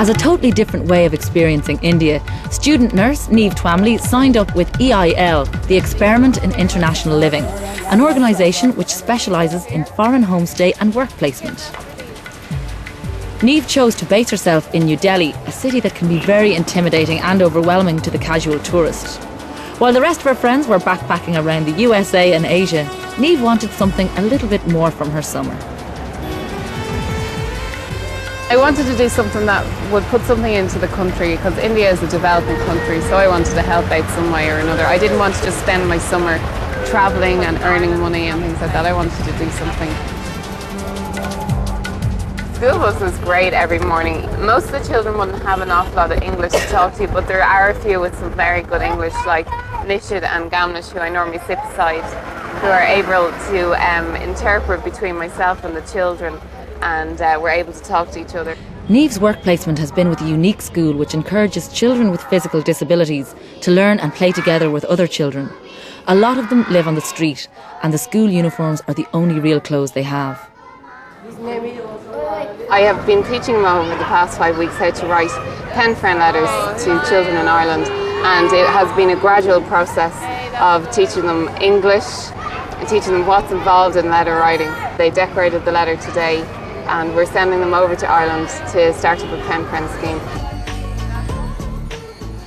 As a totally different way of experiencing India, student nurse Niamh Twamley signed up with EIL, the Experiment in International Living, an organisation which specialises in foreign homestay and work placement. Niamh chose to base herself in New Delhi, a city that can be very intimidating and overwhelming to the casual tourist. While the rest of her friends were backpacking around the USA and Asia, Niamh wanted something a little bit more from her summer. I wanted to do something that would put something into the country, because India is a developing country, so I wanted to help out some way or another. I didn't want to just spend my summer travelling and earning money and things like that. I wanted to do something. School bus was great every morning. Most of the children wouldn't have an awful lot of English to talk to you, but there are a few with some very good English, like Nishid and Gamnish, who I normally sit beside, who are able to interpret between myself and the children, and we're able to talk to each other. Niamh's work placement has been with a unique school which encourages children with physical disabilities to learn and play together with other children. A lot of them live on the street, and the school uniforms are the only real clothes they have. I have been teaching them over the past 5 weeks how to write pen friend letters to children in Ireland, and it has been a gradual process of teaching them English and teaching them what's involved in letter writing. They decorated the letter today, and we're sending them over to Ireland to start up a pen friend scheme.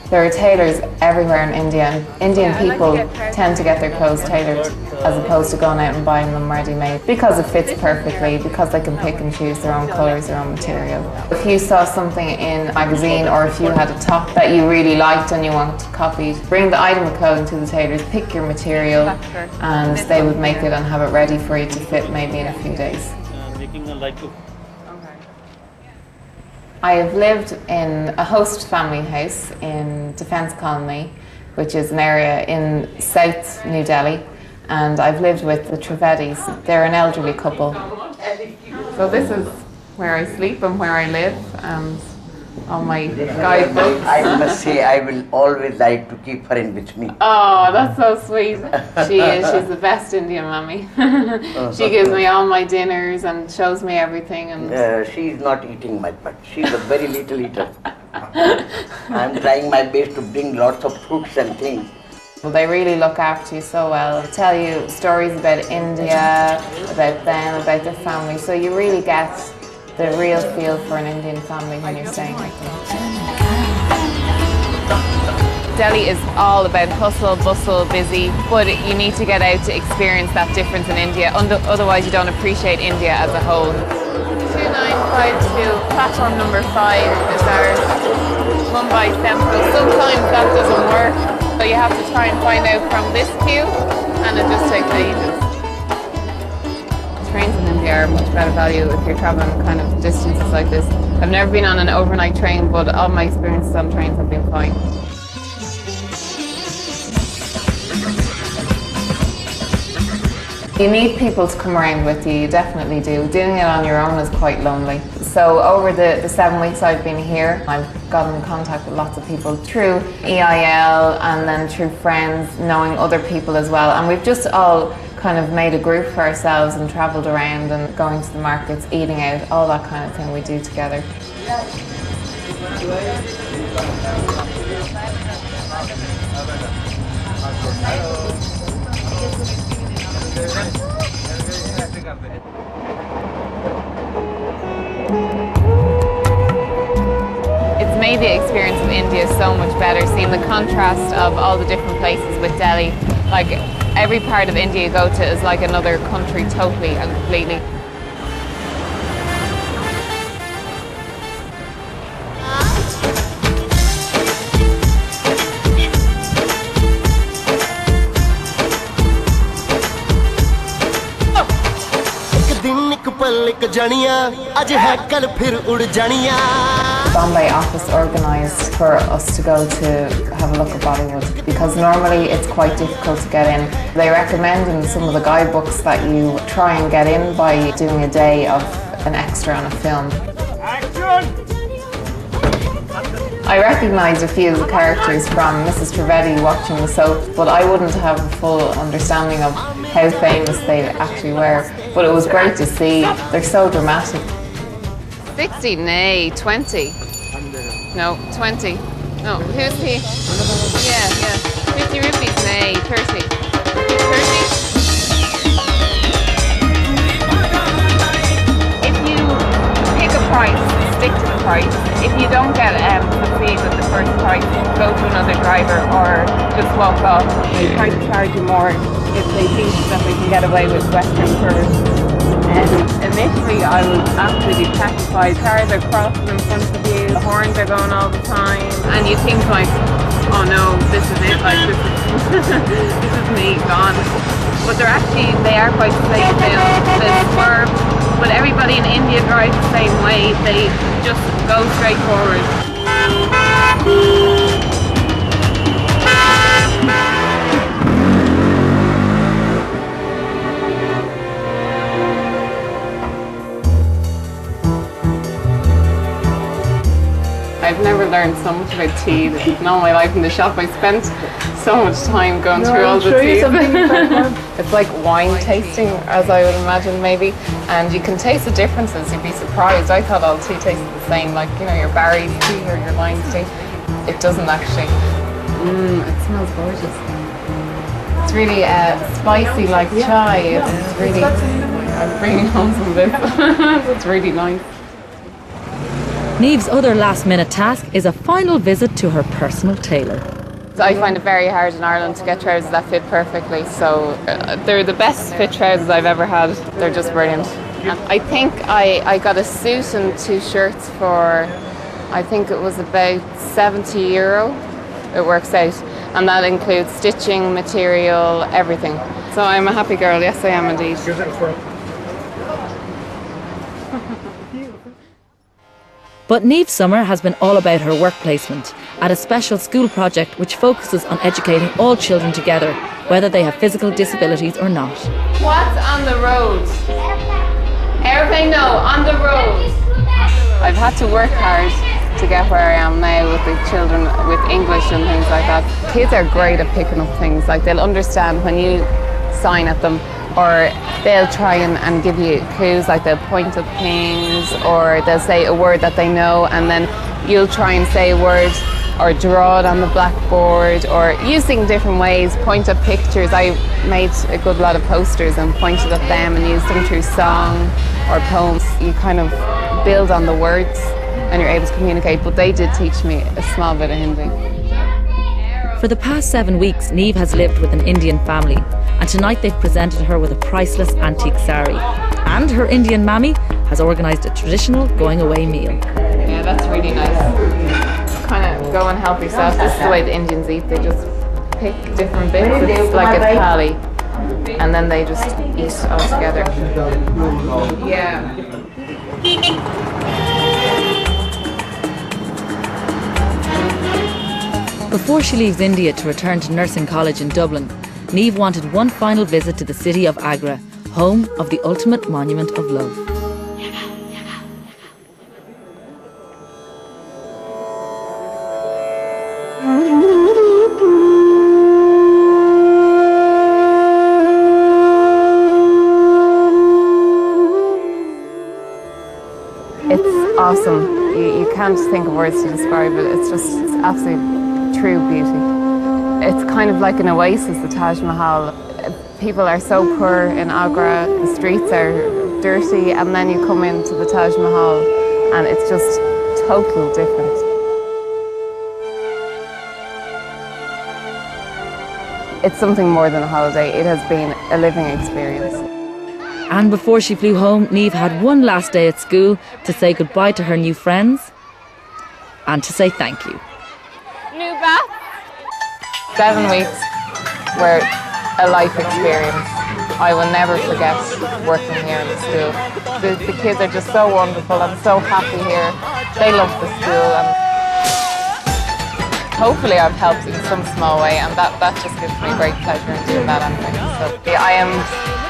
There are tailors everywhere in India, and Indian people tend to get their clothes tailored as opposed to going out and buying them ready-made, because it fits perfectly, because they can pick and choose their own colours, their own material. If you saw something in a magazine, or if you had a top that you really liked and you wanted to copy, bring the item of clothing to the tailors, pick your material, and they would make it and have it ready for you to fit maybe in a few days. I have lived in a host family house in Defence Colony, which is an area in South New Delhi, and I've lived with the Trivedis. They're an elderly couple. So this is where I sleep and where I live, and all my guidebooks. I must say, I will always like to keep her in with me. Oh, that's so sweet. She is. She's the best Indian mummy. She gives me all my dinners and shows me everything. And she's not eating much, but she's a very little eater. I'm trying my best to bring lots of fruits and things. Well, they really look after you so well. They tell you stories about India, about them, about their family, so you really get the real feel for an Indian family when you're staying with them. Delhi is all about hustle, bustle, busy, but you need to get out to experience that difference in India, otherwise you don't appreciate India as a whole. 2952, platform number 5 is our Mumbai Central. Sometimes that doesn't work, so you have to try and find out from this queue, and it just takes ages. Trains in India are much better value if you're travelling kind of distances like this. I've never been on an overnight train, but all my experiences on trains have been fine. You need people to come around with you, you definitely do. Doing it on your own is quite lonely. So over the 7 weeks I've been here, I've gotten in contact with lots of people through EIL and then through friends, knowing other people as well. And we've just all kind of made a group for ourselves and travelled around and going to the markets, eating out, all that kind of thing we do together. It's made the experience of India so much better, seeing the contrast of all the different places with Delhi. Like, every part of India you go to is like another country totally and completely. Bombay office organised for us to go to have a look at Bollywood, because normally it's quite difficult to get in. They recommend in some of the guidebooks that you try and get in by doing a day of an extra on a film. I recognised a few of the characters from Mrs. Trivedi watching the soap, but I wouldn't have a full understanding of how famous they actually were. But it was great to see. They're so dramatic. 60, nay, 20. No, 20. No, who's he? Yeah. 50 rupees. Nay, 30. 30? If you pick a price, stick to the price. If you don't get succeed with the first price, go to another driver or just walk off. They try to charge you more if they think that they can get away with Western tourists. Initially I was absolutely petrified. Cars are crossing in front of you, the horns are going all the time, and you think like, oh no, this is it, like this is me gone. But they are quite safe. They'll swerve, but everybody in India drives the same way. They just go straight forward. I've never learned so much about tea in all my life in the shop. I spent so much time going through all the teas. It's like wine tasting, as I would imagine maybe, and you can taste the differences. You'd be surprised. I thought all tea tasted the same, like, you know, your Barry's tea or your lime tea. It doesn't actually. It smells gorgeous. It's really spicy like chai. It's really. I'm bringing home some of this. It's really nice. Neve's other last-minute task is a final visit to her personal tailor. I find it very hard in Ireland to get trousers that fit perfectly, so they're the best fit trousers I've ever had. They're just brilliant. I think I got a suit and 2 shirts for, I think it was about €70. It works out, and that includes stitching, material, everything. So I'm a happy girl, yes I am indeed. But Neve's summer has been all about her work placement at a special school project which focuses on educating all children together, whether they have physical disabilities or not. What's on the road? Airplane? No, on the road. I've had to work hard to get where I am now with the children, with English and things like that. Kids are great at picking up things, like they'll understand when you sign at them, or they'll try and give you clues, like they'll point at things, or they'll say a word that they know, and then you'll try and say a word or draw it on the blackboard, or using different ways, point at pictures. I made a good lot of posters and pointed at them and used them through song or poems. You kind of build on the words and you're able to communicate, but they did teach me a small bit of Hindi. For the past 7 weeks, Neve has lived with an Indian family, and tonight they've presented her with a priceless antique sari. And her Indian mammy has organised a traditional going-away meal. Yeah, that's really nice. Kind of go and help yourself. This is the way the Indians eat. They just pick different bits. It's like a thali, and then they just eat all together. Yeah. Before she leaves India to return to nursing college in Dublin, Neve wanted one final visit to the city of Agra, home of the ultimate monument of love. It's awesome. You can't think of words to describe it. It's absolute true beauty. It's kind of like an oasis, the Taj Mahal. People are so poor in Agra, the streets are dirty, and then you come into the Taj Mahal and it's just totally different. It's something more than a holiday. It has been a living experience. And before she flew home, Neve had one last day at school to say goodbye to her new friends and to say thank you. New bath. 7 weeks were a life experience. I will never forget working here in the school. The kids are just so wonderful. I'm so happy here. They love the school, and hopefully I've helped in some small way, and that just gives me great pleasure in doing that anyway. So I am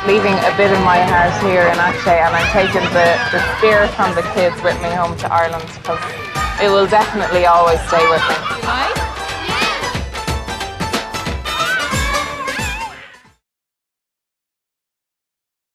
leaving a bit of my heart here in Akshay, and I'm taking the spirit from the kids with me home to Ireland, because it will definitely always stay with me.